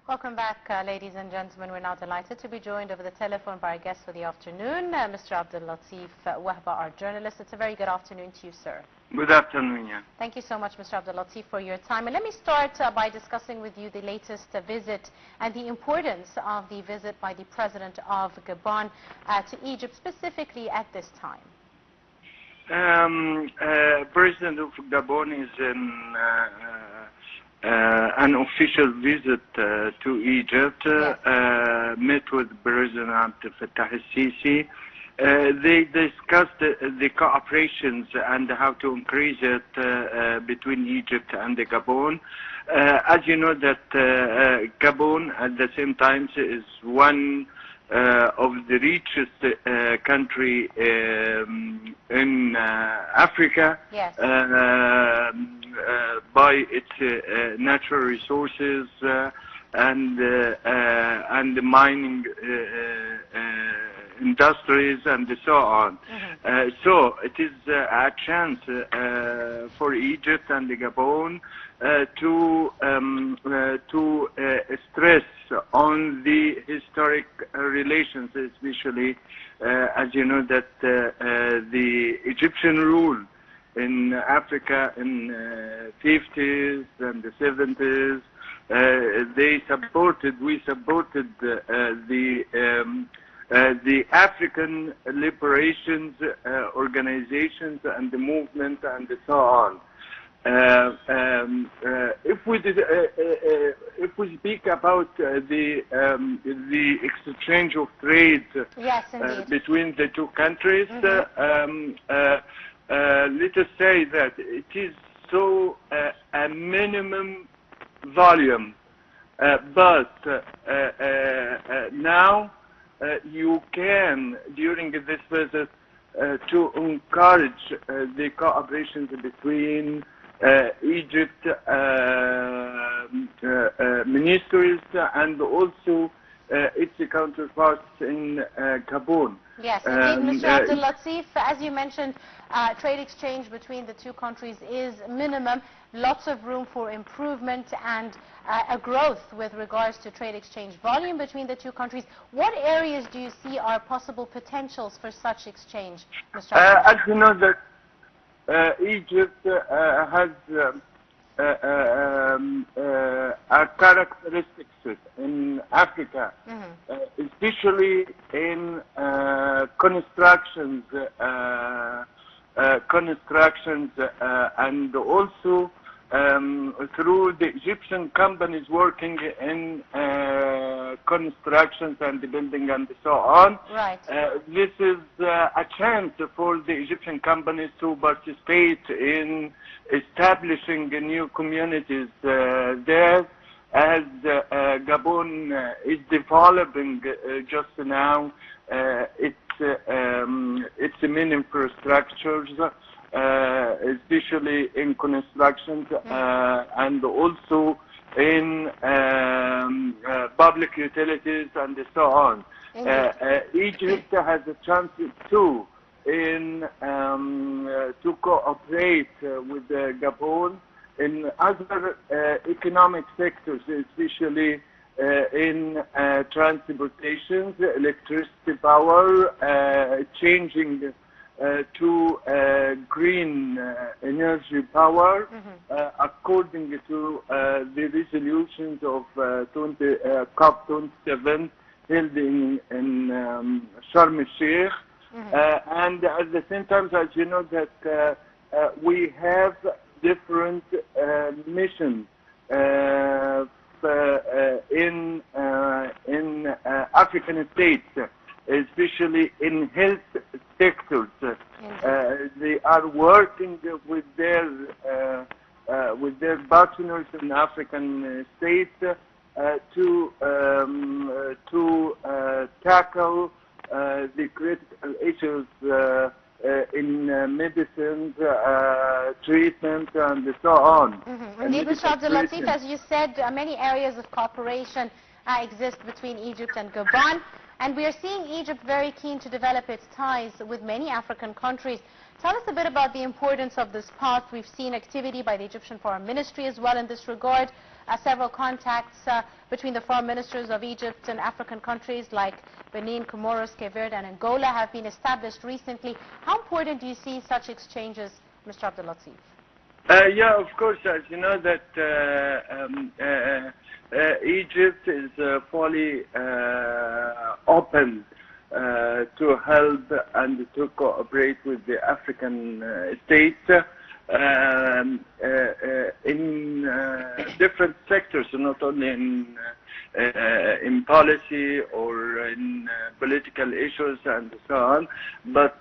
Welcome back, ladies and gentlemen. We're now delighted to be joined over the telephone by our guest for the afternoon, Mr. Abdulatif Wahba, our journalist. It's a very good afternoon to you, sir. Good afternoon, yeah. Thank you so much, Mr. Abdulatif, for your time. And let me start by discussing with you the latest visit and the importance of the visit by the President of Gabon to Egypt, specifically at this time. President of Gabon is an official visit to Egypt, Yes. met with President Abdel Fattah al-Sisi. They discussed the cooperations and how to increase it between Egypt and Gabon. As you know that Gabon at the same time is one of the richest country in Africa. Yes. By its natural resources and the mining industries and so on. Mm-hmm. So it is a chance for Egypt and Gabon to stress on the historic relations, especially as you know that the Egyptian rule in Africa in 50s and the 70s, we supported the African liberations organizations and the movement and so on. If we speak about the exchange of trade, yes, between the two countries, mm-hmm. Let us say that it is so a minimum volume, but now you can, during this visit, to encourage the cooperation between Egypt ministries and also its counterparts in Gabon. Yes, indeed, Mr. Abdulatif, as you mentioned, trade exchange between the two countries is minimum. Lots of room for improvement and a growth with regards to trade exchange volume between the two countries. What areas do you see are possible potentials for such exchange, Mr. Abdulatif? As you know that Egypt has a characteristics in Africa, mm-hmm. Especially in constructions, and also through the Egyptian companies working in constructions and building and so on. Right. This is a chance for the Egyptian companies to participate in establishing new communities there, as Gabon is developing just now its main infrastructures, especially in constructions, and also in public utilities and so on. Egypt has a chance too in to cooperate with Gabon in other economic sectors, especially in transportation, electricity power, changing to green energy power, mm-hmm. According to the resolutions of COP27 held in Sharm el-Sheikh. Mm-hmm. And at the same time, as you know, that we have different missions in African states, especially in health sectors. They are working with their partners in African states to tackle the critical issues in medicine, treatment, and so on. Mm-hmm. Indeed, Mr. Abdulatif, as you said, many areas of cooperation exist between Egypt and Gabon, and we are seeing Egypt very keen to develop its ties with many African countries. Tell us a bit about the importance of this path. We've seen activity by the Egyptian Foreign Ministry as well in this regard. several contacts between the foreign ministers of Egypt and African countries like Benin, Comoros, Cape Verde, and Angola have been established recently. How important do you see such exchanges, Mr. Abdulatif? Yeah, of course. As you know that Egypt is fully open to help and to cooperate with the African states in different sectors, not only in policy or in political issues and so on, but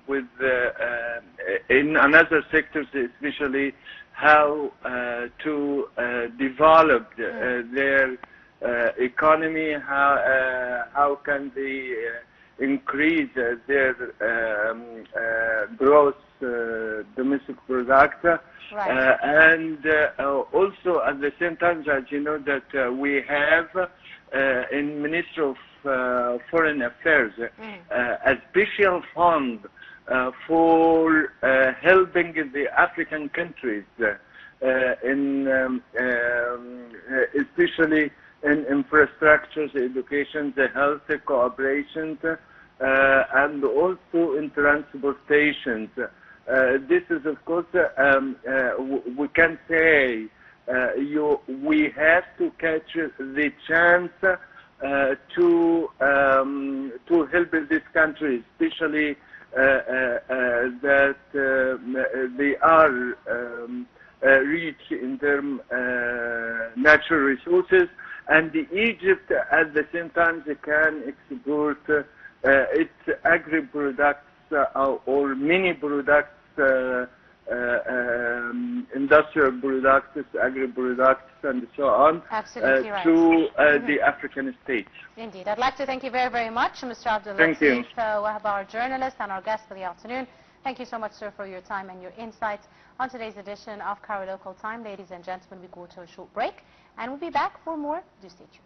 with in another sectors, especially how to develop their economy, how can they increase their gross domestic product, right. and also at the same time, as you know, that we have in Ministry of Foreign Affairs a special fund for helping the African countries in especially in infrastructures, education, the health, cooperation, and also in transportation. This is, of course, we can say we have to catch the chance to help this country, especially that they are rich in terms natural resources, and Egypt at the same time they can export its agri-products or mini products, industrial products, agri-products, and so on, Absolutely right. to the African states. Indeed. I'd like to thank you very, very much, Mr. Abdulatif. Thank you. Wahba, our journalist and our guest for the afternoon. Thank you so much, sir, for your time and your insights on today's edition of Cairo Local Time. Ladies and gentlemen, we go to a short break, and we'll be back for more. Do stay tuned.